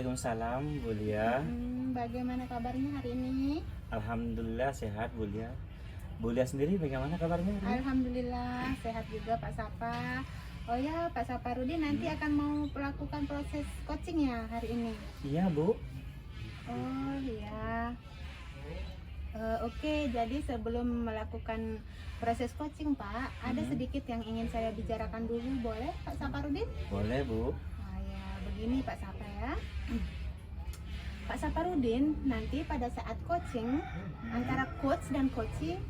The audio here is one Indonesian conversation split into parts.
Waalaikumsalam, Bu Lia. Bagaimana kabarnya hari ini? Alhamdulillah sehat, Bu Lia. Bu Lia sendiri bagaimana kabarnya hari ini? Alhamdulillah sehat juga Pak Sapa. Oh ya Pak Saparudin nanti akan mau melakukan proses coaching ya hari ini? Iya, Bu. Oh iya. Oke, jadi sebelum melakukan proses coaching Pak, ada sedikit yang ingin saya bicarakan dulu, boleh Pak Saparudin? Boleh, Bu. Nah ya, begini Pak Sapa ya. Pak Saparudin nanti pada saat coaching antara coach dan coachee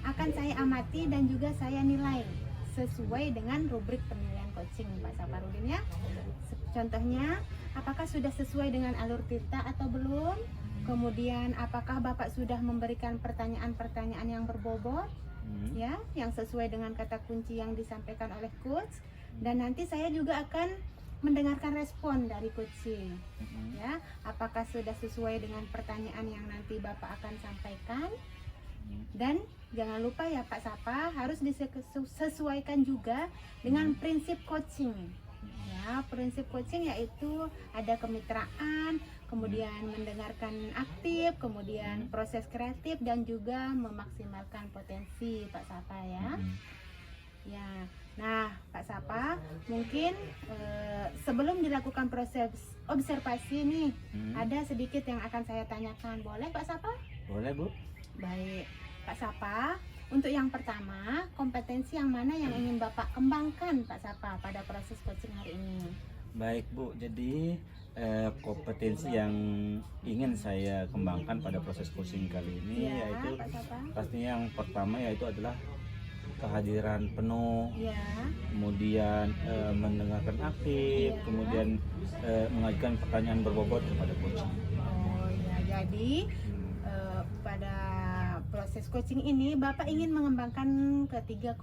akan saya amati dan juga saya nilai sesuai dengan rubrik penilaian coaching Pak Saparudin ya. Contohnya, apakah sudah sesuai dengan alur cerita atau belum? Kemudian apakah Bapak sudah memberikan pertanyaan-pertanyaan yang berbobot ya, yang sesuai dengan kata kunci yang disampaikan oleh coach, dan nanti saya juga akan mendengarkan respon dari coaching ya, apakah sudah sesuai dengan pertanyaan yang nanti Bapak akan sampaikan. Dan jangan lupa ya Pak Sapa, harus disesuaikan juga dengan prinsip coaching ya. Prinsip coaching yaitu ada kemitraan, kemudian mendengarkan aktif, kemudian proses kreatif, dan juga memaksimalkan potensi Pak Sapa ya. Ya, nah Pak Sapa, mungkin sebelum dilakukan proses observasi nih, ada sedikit yang akan saya tanyakan, boleh Pak Sapa? Boleh, Bu. Baik, Pak Sapa, untuk yang pertama, kompetensi yang mana yang ingin Bapak kembangkan Pak Sapa pada proses coaching hari ini? Baik, Bu. Jadi kompetensi yang ingin saya kembangkan pada proses coaching kali ini Ya, yaitu Pak Sapa. pastinya yang pertama yaitu adalah kehadiran penuh, Ya, kemudian mendengarkan aktif, Iya. kemudian mengajukan pertanyaan berbobot kepada coach. oh ya, jadi pada proses coaching ini Bapak ingin mengembangkan ketiga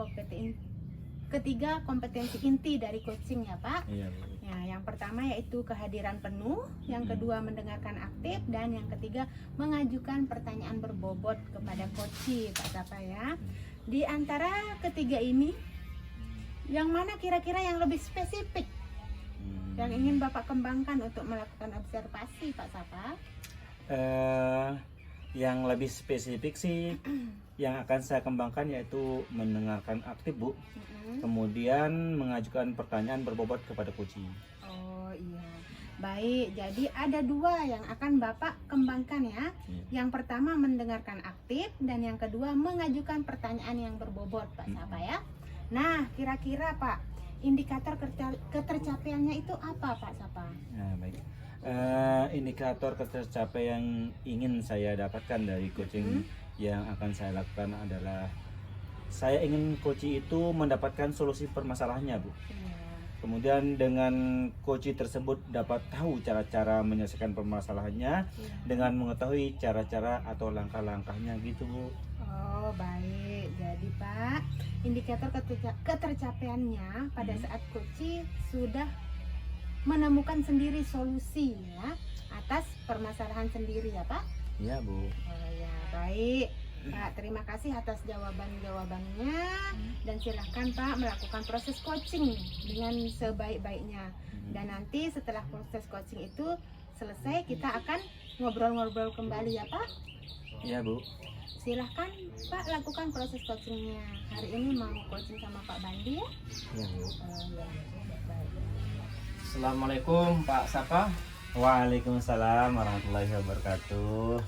kompetensi inti dari coaching ya Pak. Iya, Bu. Ya, yang pertama yaitu kehadiran penuh, yang kedua mendengarkan aktif, dan yang ketiga mengajukan pertanyaan berbobot kepada coachee Pak Sapa ya. Di antara ketiga ini, yang mana kira-kira yang lebih spesifik yang ingin Bapak kembangkan untuk melakukan observasi Pak Sapa? Yang lebih spesifik sih yang akan saya kembangkan yaitu mendengarkan aktif, Bu. Kemudian mengajukan pertanyaan berbobot kepada coachee. Oh iya, baik. Jadi ada dua yang akan Bapak kembangkan ya. Yang pertama mendengarkan aktif, dan yang kedua mengajukan pertanyaan yang berbobot Pak Sapa ya. Nah, kira-kira Pak, indikator ketercapaiannya itu apa Pak Sapa? Nah, baik. Indikator ketercapaian yang ingin saya dapatkan dari coaching yang akan saya lakukan adalah saya ingin coachee itu mendapatkan solusi permasalahannya, Bu. Iya. Kemudian dengan coachee tersebut dapat tahu cara-cara menyelesaikan permasalahannya dengan mengetahui cara-cara atau langkah-langkahnya gitu, Bu. Oh baik, jadi Pak, indikator ketercapaiannya pada saat coachee sudah menemukan sendiri solusi ya atas permasalahan sendiri ya Pak. Iya, Bu. Oh ya, baik Pak, terima kasih atas jawabannya, dan silahkan Pak melakukan proses coaching dengan sebaik-baiknya. Dan nanti setelah proses coaching itu selesai, kita akan ngobrol-ngobrol kembali ya Pak. Iya, Bu. Silahkan Pak lakukan proses coachingnya. Hari ini mau coaching sama Pak Bandi ya? Iya, Bu. Ya, baik. Assalamualaikum Pak Sapa. Waalaikumsalam warahmatullahi wabarakatuh.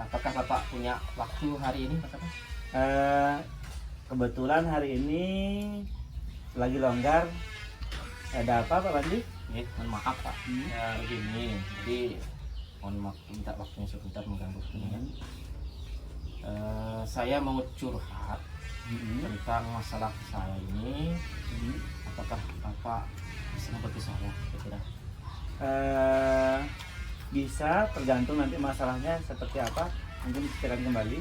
Apakah Bapak punya waktu hari ini Pak Sapa? Kebetulan hari ini lagi longgar. Ada apa, Pak Bandi? Mohon maaf Pak. Begini, jadi mohon maaf, minta waktunya sebentar mengganggu ini. Saya mau curhat tentang masalah saya ini. Apakah Bapak bisa membantu saya kira-kira? Bisa, tergantung nanti masalahnya seperti apa. Mungkin ceritakan kembali.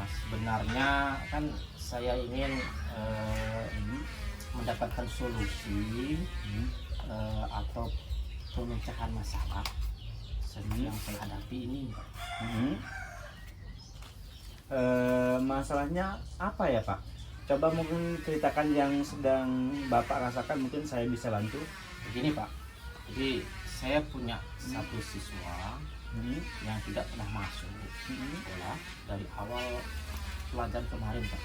Sebenarnya kan saya ingin mendapatkan solusi atau pemecahan masalah yang saya hadapi ini. Masalahnya apa ya, Pak? Coba mungkin ceritakan yang sedang Bapak rasakan, mungkin saya bisa bantu. Begini Pak, jadi saya punya satu siswa yang tidak pernah masuk sekolah dari awal pelajaran kemarin Pak.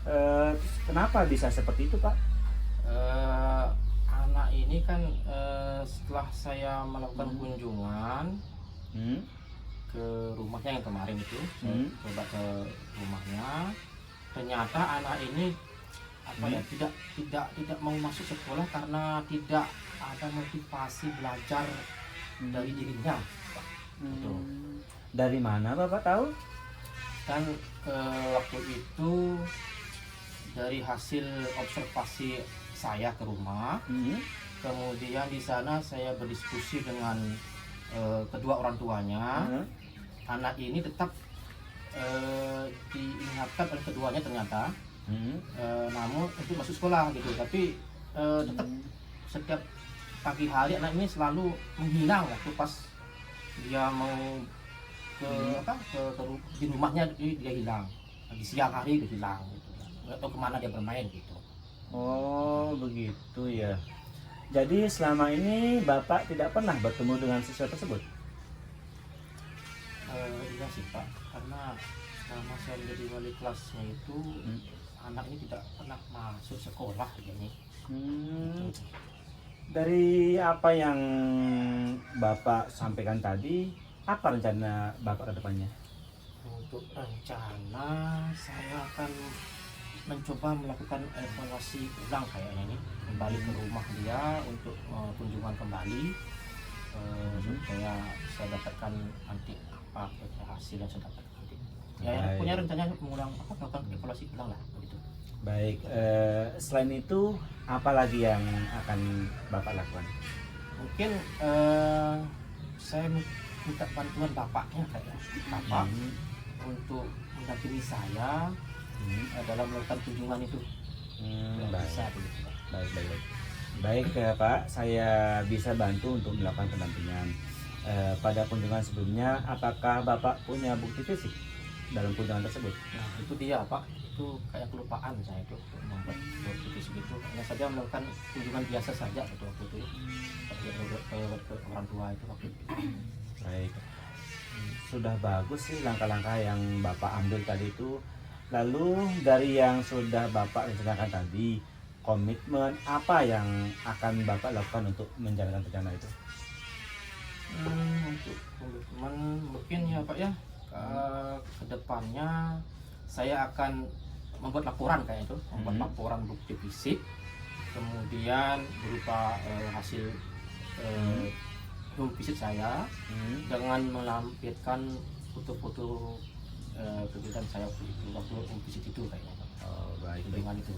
Terus kenapa bisa seperti itu Pak? Anak ini kan setelah saya melakukan kunjungan ke rumahnya yang kemarin itu, saya coba ke rumahnya, ternyata anak ini tidak mau masuk sekolah karena tidak ada motivasi belajar dari dirinya. Betul. Dari mana Bapak tahu? Dan waktu itu dari hasil observasi saya ke rumah, kemudian di sana saya berdiskusi dengan kedua orang tuanya. Anak ini tetap diingatkan oleh keduanya ternyata, namun untuk masuk sekolah gitu, tapi tetap setiap pagi hari anak ini selalu menghilang waktu pas dia mau di rumahnya, dia hilang di siang hari, dia hilang gitu, nggak tahu kemana dia bermain gitu. Oh begitu ya. Jadi selama ini Bapak tidak pernah bertemu dengan siswa tersebut? Iya sih Pak, karena selama saya menjadi wali kelasnya itu anak ini tidak pernah masuk sekolah ini. Dari apa yang Bapak sampaikan tadi, apa rencana Bapak ke depannya? Untuk rencana saya akan mencoba melakukan evaluasi ulang kayaknya ini, kembali ke rumah dia untuk kunjungan kembali, supaya saya dapatkan nanti apa hasil yang saya dapatkan nanti. Ya, punya rencana mengulang melakukan evaluasi ulang lah begitu. Baik, selain itu apa lagi yang akan Bapak lakukan? Mungkin saya minta bantuan bapaknya kayak bapak untuk mendampingi saya dalam melakukan kunjungan itu. Baik. Bisa begitu Pak. Baik Pak, saya bisa bantu untuk melakukan pendampingan. Pada kunjungan sebelumnya, apakah Bapak punya bukti fisik dalam kunjungan tersebut? Nah itu dia Pak, itu kayak kelupaan saya itu untuk membuat bukti fisik itu. Hanya saja melakukan kunjungan biasa saja waktu itu ke orang tua itu waktu itu. Baik, sudah bagus sih langkah-langkah yang Bapak ambil tadi itu. Lalu dari yang sudah Bapak rencanakan tadi, komitmen apa yang akan Bapak lakukan untuk menjalankan rencana itu? Untuk komitmen mungkin ya Pak ya, ke depannya saya akan membuat laporan kayak itu, membuat laporan bukti fisik, kemudian berupa hasil home visit saya, dengan melampirkan foto-foto kegiatan saya waktu home visit itu kayaknya. Baik. Dengan itu.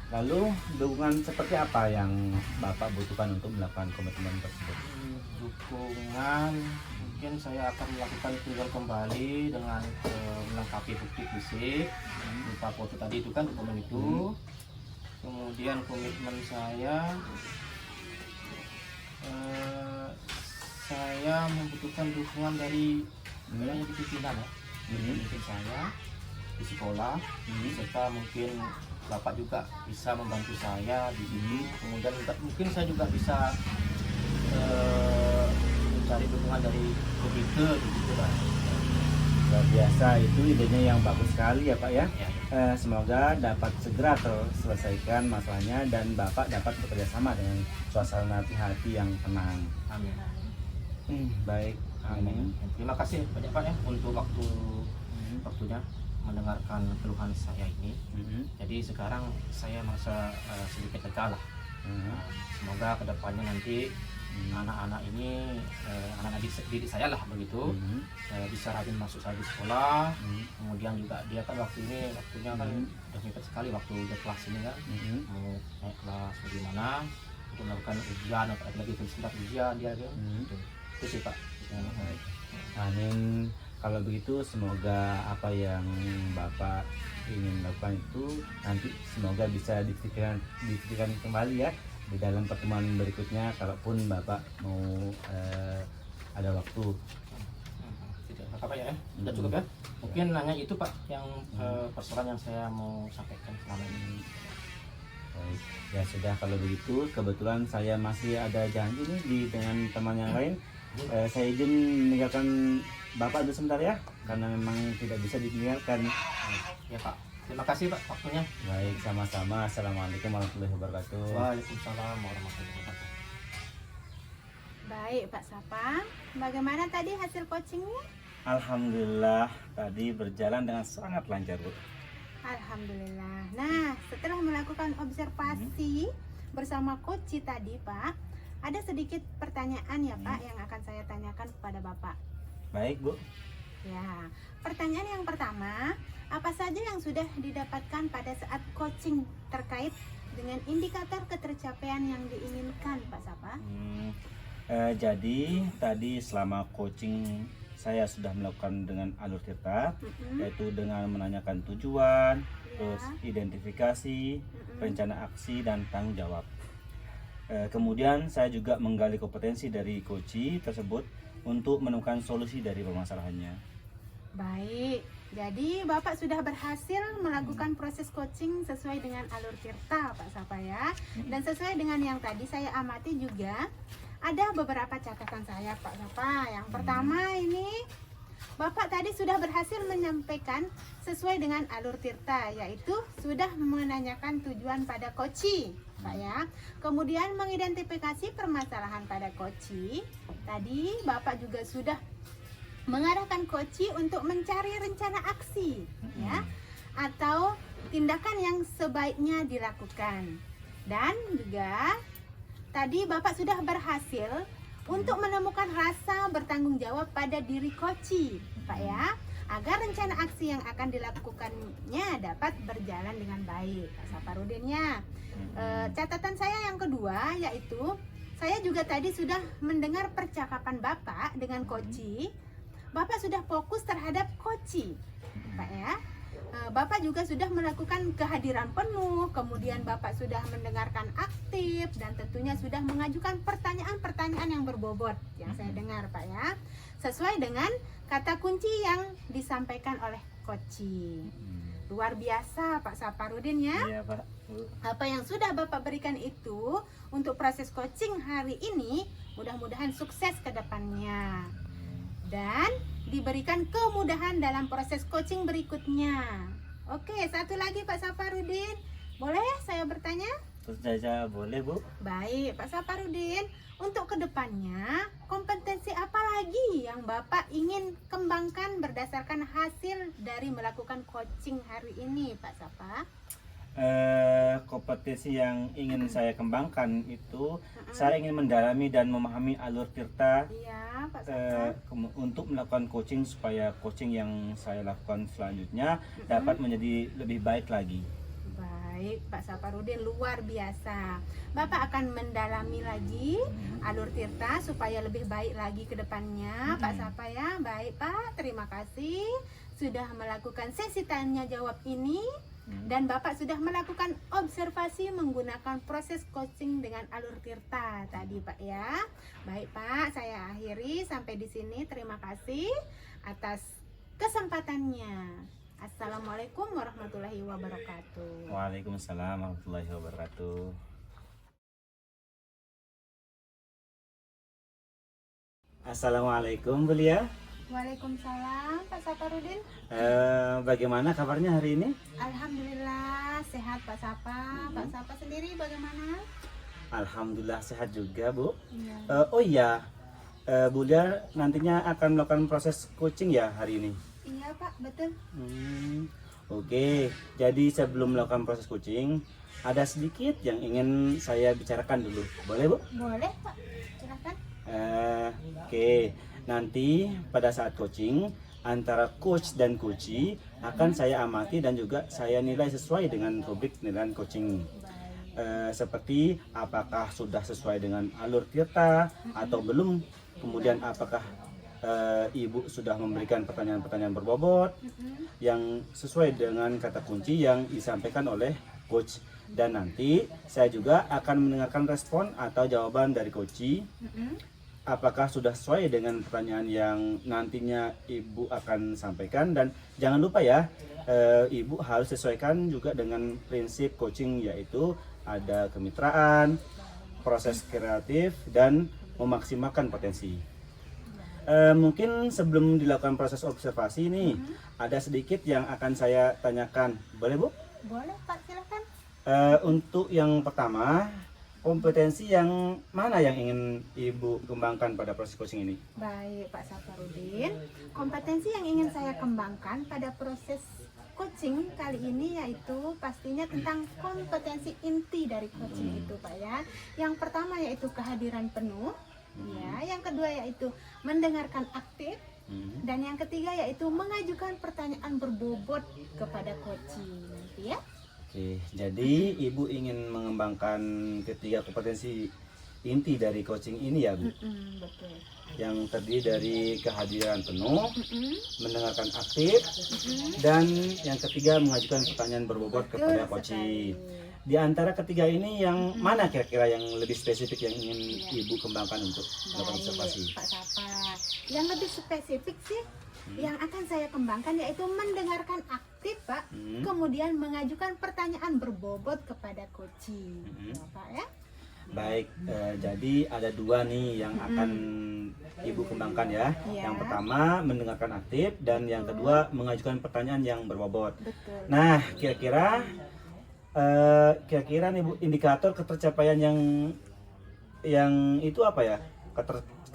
Lalu dukungan seperti apa yang Bapak butuhkan untuk melakukan komitmen tersebut? Dukungan mungkin saya akan melakukan kunjungan kembali dengan melengkapi bukti fisik berupa foto tadi itu kan, dokumen itu. Kemudian komitmen saya membutuhkan dukungan dari di pimpinan ya, pemimpin saya di sekolah, serta mungkin Bapak juga bisa membantu saya di sini. Kemudian mungkin saya juga bisa mencari dukungan dari komite begitu Pak. Luar biasa, itu idenya yang bagus sekali ya Pak ya. Ya. Semoga dapat segera terselesaikan masalahnya dan Bapak dapat bekerja sama dengan suasana hati yang tenang. Amin. Baik, Amin. Terima kasih banyak Pak ya untuk waktunya mendengarkan keluhan saya ini. Jadi sekarang saya merasa sedikit lega lah. Semoga kedepannya nanti anak-anak ini, anak-anak didik saya lah begitu, bisa rajin masuk saya di sekolah. Kemudian juga dia kan waktunya kan udah mepet sekali waktu dia kelas ini kan, mau naik kelas bagaimana untuk melakukan ujian atau lagi sebentar ujian dia kan. Itu sih Pak. Amin. Kalau begitu semoga apa yang Bapak ingin lakukan itu nanti semoga bisa dipikirkan kembali ya di dalam pertemuan berikutnya, kalaupun Bapak mau ada waktu. Tidak apa ya, sudah cukup ya. Mungkin hanya itu Pak yang persoalan yang saya mau sampaikan selama ini. Baik. Ya sudah kalau begitu, kebetulan saya masih ada janji nih dengan teman yang lain. Saya izin meninggalkan Bapak dulu sebentar ya, karena memang tidak bisa ditinggalkan. Ya Pak, terima kasih Pak waktunya. Baik, sama-sama. Assalamualaikum warahmatullahi wabarakatuh. Waalaikumsalam warahmatullahi wabarakatuh. Baik Pak Sapang, bagaimana tadi hasil coachingnya? Alhamdulillah tadi berjalan dengan sangat lancar, Bu. Alhamdulillah. Nah, setelah melakukan observasi bersama coach tadi Pak, ada sedikit pertanyaan ya Pak yang akan saya tanyakan kepada Bapak. Baik, Bu. Ya, pertanyaan yang pertama, apa saja yang sudah didapatkan pada saat coaching terkait dengan indikator ketercapaian yang diinginkan Pak Sapa? Jadi tadi selama coaching saya sudah melakukan dengan alur tirta, yaitu dengan menanyakan tujuan, terus identifikasi, rencana aksi dan tanggung jawab. Kemudian saya juga menggali kompetensi dari coach tersebut untuk menemukan solusi dari permasalahannya. Baik, jadi Bapak sudah berhasil melakukan proses coaching sesuai dengan alur tirta Pak Sapa ya. Dan sesuai dengan yang tadi saya amati juga, ada beberapa catatan saya Pak Sapa. Yang pertama ini, Bapak tadi sudah berhasil menyampaikan sesuai dengan alur tirta, yaitu sudah menanyakan tujuan pada coach Pak ya. Kemudian mengidentifikasi permasalahan pada coach. Tadi Bapak juga sudah mengarahkan coach untuk mencari rencana aksi ya, atau tindakan yang sebaiknya dilakukan. Dan juga tadi Bapak sudah berhasil untuk menemukan rasa bertanggung jawab pada diri coach Pak ya, agar rencana aksi yang akan dilakukannya dapat berjalan dengan baik Pak Saparudin ya. Catatan saya yang kedua yaitu, saya juga tadi sudah mendengar percakapan Bapak dengan coach. Bapak sudah fokus terhadap coach Pak ya. Bapak juga sudah melakukan kehadiran penuh, kemudian Bapak sudah mendengarkan aktif, dan tentunya sudah mengajukan pertanyaan-pertanyaan yang berbobot yang saya dengar Pak ya, sesuai dengan kata kunci yang disampaikan oleh coach. Luar biasa Pak Saparudin ya. Iya, Pak. Apa yang sudah Bapak berikan itu untuk proses coaching hari ini, mudah-mudahan sukses ke depannya dan diberikan kemudahan dalam proses coaching berikutnya. Oke, satu lagi Pak Saparudin, boleh saya bertanya? Terus saja boleh, Bu. Baik Pak Saparudin, untuk kedepannya kompetensi apa lagi yang Bapak ingin kembangkan berdasarkan hasil dari melakukan coaching hari ini Pak Sapa? Kompetensi yang ingin saya kembangkan itu, saya ingin mendalami dan memahami alur tirta Iya Pak Sapa. untuk melakukan coaching, supaya coaching yang saya lakukan selanjutnya dapat menjadi lebih baik lagi. Baik Pak Saparudin, luar biasa. Bapak akan mendalami lagi alur tirta supaya lebih baik lagi ke depannya Pak Sapa ya. Baik Pak, terima kasih sudah melakukan sesi tanya jawab ini. Dan Bapak sudah melakukan observasi menggunakan proses coaching dengan alur tirta tadi Pak ya. Baik Pak, saya akhiri sampai di sini. Terima kasih atas kesempatannya. Assalamualaikum warahmatullahi wabarakatuh. Waalaikumsalam warahmatullahi wabarakatuh. Assalamualaikum, Bu Lia. Waalaikumsalam Pak Saparudin. Bagaimana kabarnya hari ini? Alhamdulillah sehat Pak Sapa. Pak Sapa sendiri bagaimana? Alhamdulillah sehat juga, Bu. Iya. Oh iya, Bu Lia nantinya akan melakukan proses coaching ya hari ini? Iya Pak, betul. Oke, jadi sebelum melakukan proses coaching, ada sedikit yang ingin saya bicarakan dulu. Boleh, Bu? Boleh Pak, silakan. Oke, nanti pada saat coaching antara coach dan coachee akan saya amati dan juga saya nilai sesuai dengan rubrik penilaian coaching. Seperti apakah sudah sesuai dengan alur tirta atau belum, kemudian apakah Ibu sudah memberikan pertanyaan-pertanyaan berbobot yang sesuai dengan kata kunci yang disampaikan oleh coach. Dan nanti saya juga akan mendengarkan respon atau jawaban dari coach, apakah sudah sesuai dengan pertanyaan yang nantinya Ibu akan sampaikan. Dan jangan lupa ya, Ibu harus sesuaikan juga dengan prinsip coaching, yaitu ada kemitraan, proses kreatif, dan memaksimalkan potensi. Mungkin sebelum dilakukan proses observasi nih, ada sedikit yang akan saya tanyakan. Boleh, Bu? Boleh Pak, silakan. Untuk yang pertama, kompetensi yang mana yang ingin Ibu kembangkan pada proses coaching ini? Baik Pak Saparudin, kompetensi yang ingin saya kembangkan pada proses coaching kali ini yaitu pastinya tentang kompetensi inti dari coaching itu Pak ya. Yang pertama yaitu kehadiran penuh, ya. Yang kedua yaitu mendengarkan aktif, dan yang ketiga yaitu mengajukan pertanyaan berbobot kepada coaching, nanti ya. Oke, jadi Ibu ingin mengembangkan ketiga kompetensi inti dari coaching ini ya, Bu? Betul. Yang terdiri dari kehadiran penuh, mendengarkan aktif, dan yang ketiga mengajukan pertanyaan berbobot kepada Betul coaching. sekali. Di antara ketiga ini yang mana kira-kira yang lebih spesifik yang ingin Ibu kembangkan untuk melakukan observasi? Baik, Pak Sapa. Yang lebih spesifik sih yang akan saya kembangkan yaitu mendengarkan aktif, Pak. Kemudian mengajukan pertanyaan berbobot kepada coaching. Ya, Pak ya. Baik, jadi ada dua nih yang akan Ibu kembangkan ya. Iya. Yang pertama mendengarkan aktif dan yang kedua mengajukan pertanyaan yang berbobot. Betul. Nah, kira-kira nih Bu, indikator ketercapaian yang itu apa ya?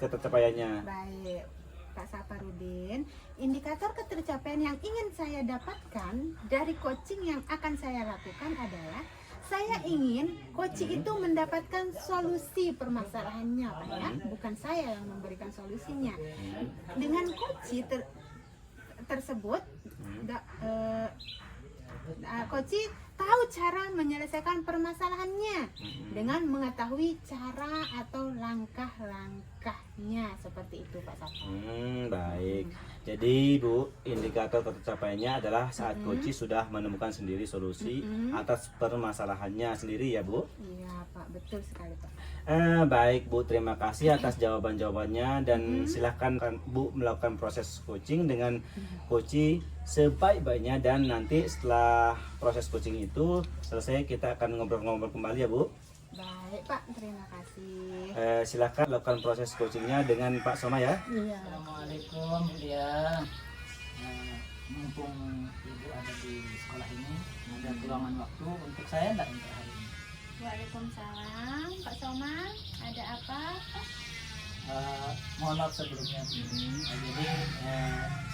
Ketercapaiannya. Baik, Pak Saparudin, indikator ketercapaian yang ingin saya dapatkan dari coaching yang akan saya lakukan adalah saya ingin coaching itu mendapatkan solusi permasalahannya, Pak ya, bukan saya yang memberikan solusinya. Dengan coaching tersebut, coaching tahu cara menyelesaikan permasalahannya dengan mengetahui cara atau langkah-langkahnya, seperti itu Pak Sapo. Baik. Jadi Bu, indikator ketercapaiannya adalah saat coach sudah menemukan sendiri solusi atas permasalahannya sendiri ya Bu? Iya Pak, betul sekali Pak. Baik Bu, terima kasih atas jawaban-jawabannya dan silahkan Bu melakukan proses coaching dengan coach sebaik-baiknya, dan nanti setelah proses coaching itu selesai kita akan ngobrol-ngobrol kembali ya Bu. Baik Pak, terima kasih. Silahkan lakukan proses coachingnya dengan Pak Soma ya. Iya. Assalamualaikum ya. Mumpung Ibu ada di sekolah ini, ada peluangan waktu untuk saya enggak untuk hari ini? Waalaikumsalam Pak Soma, ada apa Pak? Mohon maaf sebelumnya. Jadi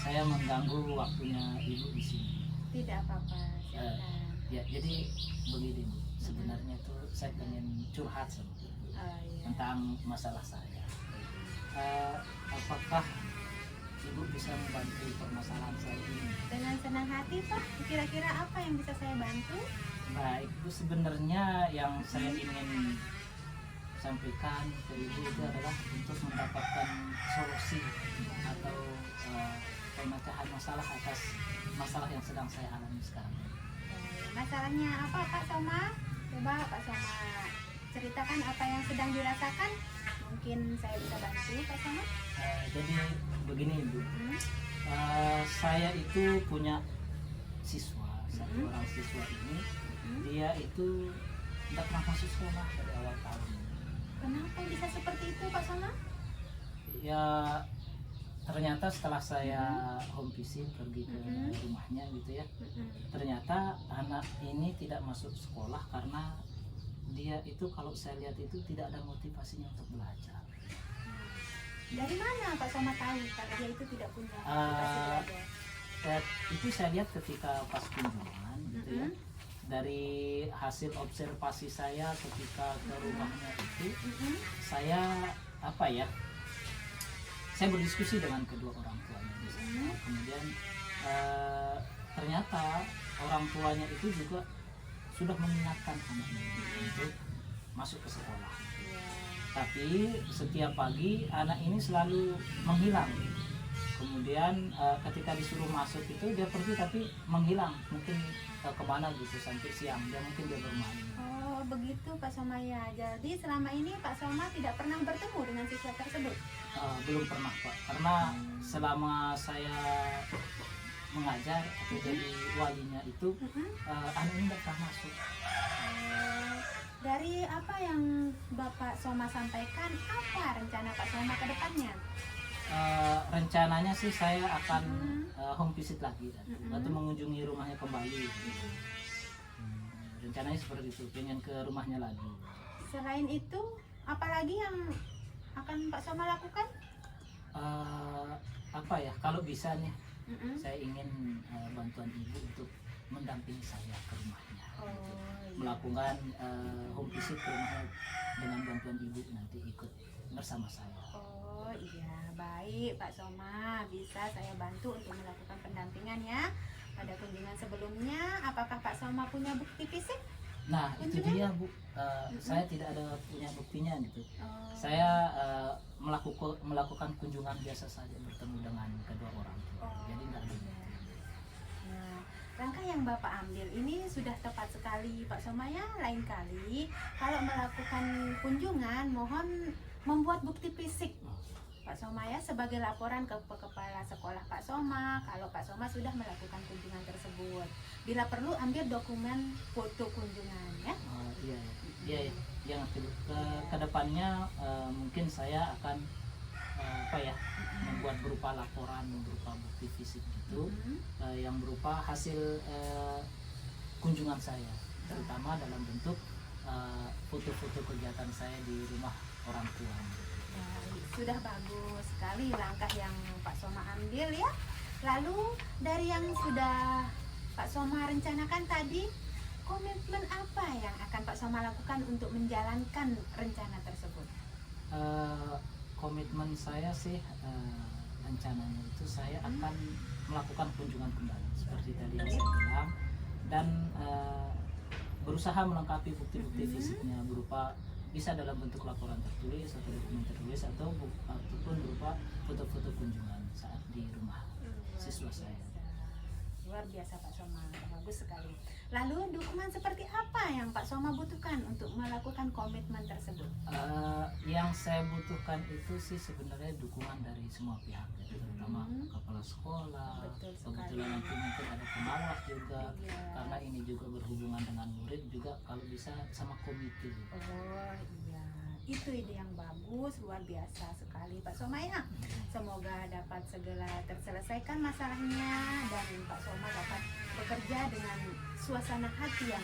saya mengganggu waktunya Ibu di sini. Tidak apa-apa, silakan. Ya, jadi begini Bu. Sebenarnya tuh saya pengen curhat sama Ibu Iya. tentang masalah saya. Apakah Ibu bisa membantu permasalahan saya ini? Dengan senang hati Pak, kira-kira apa yang bisa saya bantu? Baik, Bu, sebenarnya yang saya ingin sampaikan ke Ibu itu adalah untuk mendapatkan solusi atau pemecahan masalah atas masalah yang sedang saya alami sekarang. Masalahnya apa Pak Soma? Coba Pak Soma ceritakan apa yang sedang dirasakan. Mungkin saya bisa bantu Pak Soma. Jadi begini Ibu, saya itu punya siswa, satu orang siswa ini, dia itu tidak pernah masuk sekolah dari awal tahun. Kenapa bisa seperti itu Pak Soma? Ya ternyata setelah saya home visit pergi ke rumahnya gitu ya, ternyata anak ini tidak masuk sekolah karena dia itu kalau saya lihat itu tidak ada motivasinya untuk belajar. Dari mana Pak Soma tahu kalau dia itu tidak punya motivasi belajar? Itu saya lihat ketika pas kunjungan gitu ya, dari hasil observasi saya ketika ke rumahnya itu, saya saya berdiskusi dengan kedua orang tuanya di sana. Kemudian ternyata orang tuanya itu juga sudah mengingatkan anaknya untuk masuk ke sekolah. Tapi setiap pagi anak ini selalu menghilang. Kemudian ketika disuruh masuk itu dia pergi tapi menghilang, mungkin kemana gitu sampai siang, dia mungkin dia bermain. Oh begitu Pak Soma ya. Jadi selama ini Pak Soma tidak pernah bertemu dengan siswa tersebut? Belum pernah Pak, karena selama saya mengajar atau jadi walinya itu anak ini tidak pernah masuk. Dari apa yang Bapak Soma sampaikan, apa rencana Pak Soma ke depannya? Rencananya sih saya akan Mm-mm. home visit lagi Mm-mm. atau mengunjungi rumahnya kembali. Rencananya seperti itu, pengen ke rumahnya lagi. Selain itu, apalagi yang akan Pak Soma lakukan? Apa ya, kalau bisa nih Mm-mm. saya ingin bantuan ibu untuk mendampingi saya ke rumahnya. Oh, iya. Melakukan home visit ke rumahnya dengan bantuan ibu, nanti ikut bersama saya. Oh iya, baik Pak Soma, bisa saya bantu untuk melakukan pendampingan ya. Pada kunjungan sebelumnya, apakah Pak Soma punya bukti fisik? Nah itu Kunjungan? dia Bu. Saya tidak ada punya buktinya gitu. Oh, Saya melakukan kunjungan biasa saja, bertemu dengan kedua orang tua. oh, Jadi tidak ada. iya. Nah, langkah yang Bapak ambil ini sudah tepat sekali Pak Soma ya. Lain kali kalau melakukan kunjungan, mohon membuat bukti fisik Pak Soma ya, sebagai laporan ke kepala sekolah Pak Soma kalau Pak Soma sudah melakukan kunjungan tersebut. Bila perlu ambil dokumen foto kunjungan ya. Iya, yang ke depannya mungkin saya akan membuat berupa laporan, berupa bukti fisik gitu, yang berupa hasil kunjungan saya, terutama dalam bentuk foto-foto kegiatan saya di rumah orang tua. Baik, sudah bagus sekali langkah yang Pak Soma ambil ya. Lalu dari yang sudah Pak Soma rencanakan tadi, komitmen apa yang akan Pak Soma lakukan untuk menjalankan rencana tersebut? Komitmen saya sih rencananya itu saya akan melakukan kunjungan kembali seperti tadi yang saya bilang, dan berusaha melengkapi bukti-bukti fisiknya berupa bisa dalam bentuk laporan tertulis atau dokumen tertulis ataupun berupa foto-foto kunjungan saat di rumah siswa saya. Luar biasa Pak Soma, bagus sekali. Lalu dukungan seperti apa yang Pak Soma butuhkan untuk melakukan komitmen tersebut? Yang saya butuhkan itu sih sebenarnya dukungan dari semua pihak, ya, terutama kepala sekolah. Betul sekali. Kebetulan nanti mungkin ada pengawas juga, Iya. karena ini juga berhubungan dengan murid juga, kalau bisa sama komite. Oh iya, itu ide yang bagus, luar biasa sekali Pak Soma ya. Semoga dapat segera terselesaikan masalahnya dan Pak Soma dapat bekerja dengan suasana hati yang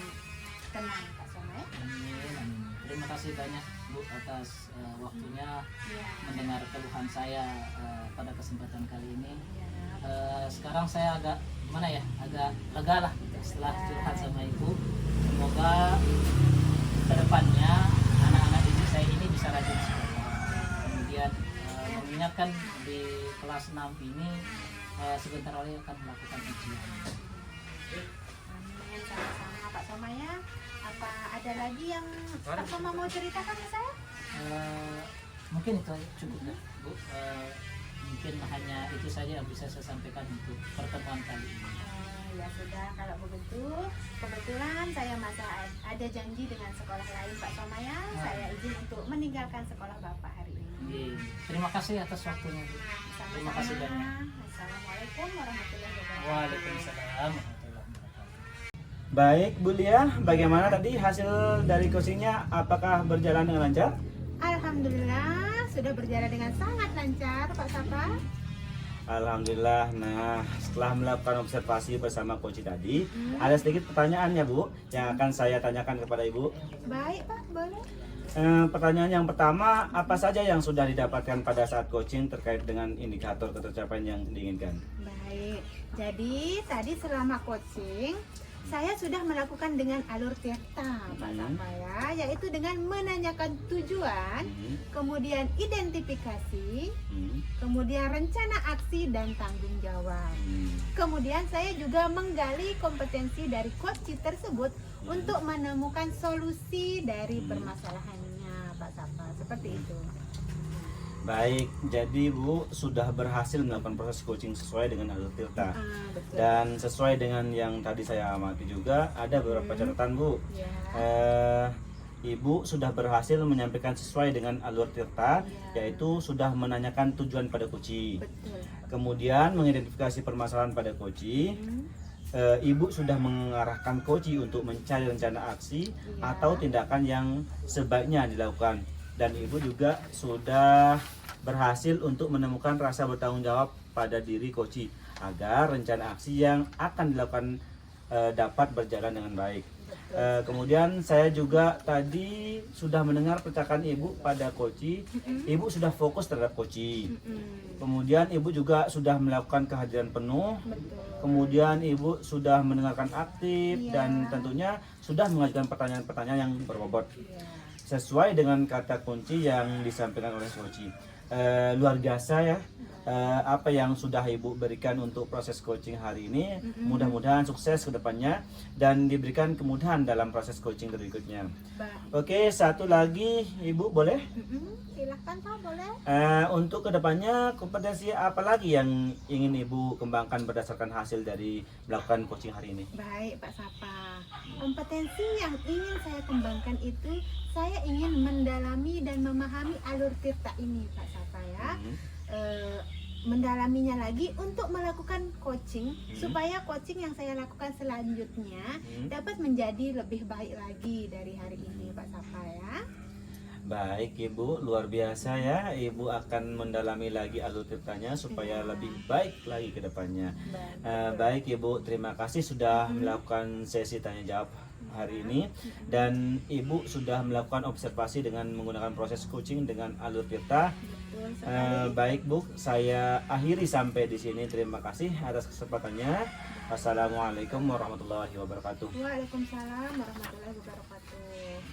tenang Pak Soma ya. Amin. Terima kasih banyak Bu atas waktunya Iya. mendengar keluhan saya pada kesempatan kali ini. Iya. Sekarang saya agak agak lega lah gitu, setelah curhat sama ibu. Semoga kedepannya anak-anak didik saya ini bisa rajin sekolah. Kemudian mengingatkan di kelas 6 ini sebentar lagi akan melakukan ujian. Amin, sama-sama Pak Soma ya. Apa ada lagi yang Pak Soma mau ceritakan ke saya? Mungkin itu aja, cukup ya Bu. Mungkin hanya itu saja yang bisa saya sampaikan untuk pertemuan kali ini. Ya sudah, kalau begitu kebetulan saya masih ada janji dengan sekolah lain Pak Soma ya. Saya izin untuk meninggalkan sekolah Bapak hari ini. Terima kasih atas waktunya Bu. Sama-sama. Terima kasih banyak. Assalamualaikum warahmatullahi wabarakatuh. Waalaikumsalam warahmatullahi wabarakatuh. Baik Bu Lia, bagaimana tadi hasil dari coachingnya? Apakah berjalan dengan lancar? Alhamdulillah sudah berjalan dengan sangat lancar Pak Sapa. Alhamdulillah. Nah, setelah melakukan observasi bersama coach tadi, ada sedikit pertanyaan ya Bu yang akan saya tanyakan kepada Ibu. Baik Pak, boleh. Pertanyaan yang pertama, apa saja yang sudah didapatkan pada saat coaching terkait dengan indikator ketercapaian yang diinginkan? Baik, jadi tadi selama coaching saya sudah melakukan dengan alur Tirta Pak Sapa ya, yaitu dengan menanyakan tujuan, kemudian identifikasi, kemudian rencana aksi dan tanggung jawab. Kemudian saya juga menggali kompetensi dari coach tersebut untuk menemukan solusi dari permasalahannya Pak Sapa, seperti itu. Baik, jadi Bu sudah berhasil melakukan proses coaching sesuai dengan alur Tirta. Betul. Dan sesuai dengan yang tadi saya amati juga, ada beberapa catatan Bu. Ya. Ibu sudah berhasil menyampaikan sesuai dengan alur Tirta, Ya. yaitu sudah menanyakan tujuan pada coach. Betul. Kemudian mengidentifikasi permasalahan pada coach. Ibu sudah mengarahkan coach untuk mencari rencana aksi atau tindakan yang sebaiknya dilakukan, dan ibu juga sudah berhasil untuk menemukan rasa bertanggung jawab pada diri coach agar rencana aksi yang akan dilakukan dapat berjalan dengan baik. Kemudian saya juga tadi sudah mendengar percakapan ibu pada coach. Ibu sudah fokus terhadap coach. Kemudian ibu juga sudah melakukan kehadiran penuh. Betul. Kemudian ibu sudah mendengarkan aktif Iya. dan tentunya sudah mengajukan pertanyaan-pertanyaan yang berbobot Iya. sesuai dengan kata kunci yang disampaikan oleh coach. Luar biasa ya. Apa yang sudah ibu berikan untuk proses coaching hari ini, mudah-mudahan sukses ke depannya dan diberikan kemudahan dalam proses coaching berikutnya. Baik. Oke, satu lagi ibu boleh? Silahkan Pak, boleh. Untuk kedepannya kompetensi apa lagi yang ingin ibu kembangkan berdasarkan hasil dari melakukan coaching hari ini? Baik Pak Sapa, kompetensi yang ingin saya kembangkan itu saya ingin mendalami dan memahami alur tirta ini Pak Sapa ya. Mendalaminya lagi untuk melakukan coaching supaya coaching yang saya lakukan selanjutnya dapat menjadi lebih baik lagi dari hari ini Pak Sapa ya. Baik ibu, luar biasa ya. Ibu akan mendalami lagi alur tirtanya supaya lebih baik lagi ke depannya. Baik ibu, terima kasih sudah melakukan sesi tanya jawab hari ini, dan ibu sudah melakukan observasi dengan menggunakan proses coaching dengan alur tirta. Betul sekali. Baik bu, saya akhiri sampai di sini. Terima kasih atas kesempatannya. Wassalamualaikum warahmatullahi wabarakatuh. Waalaikumsalam warahmatullahi wabarakatuh.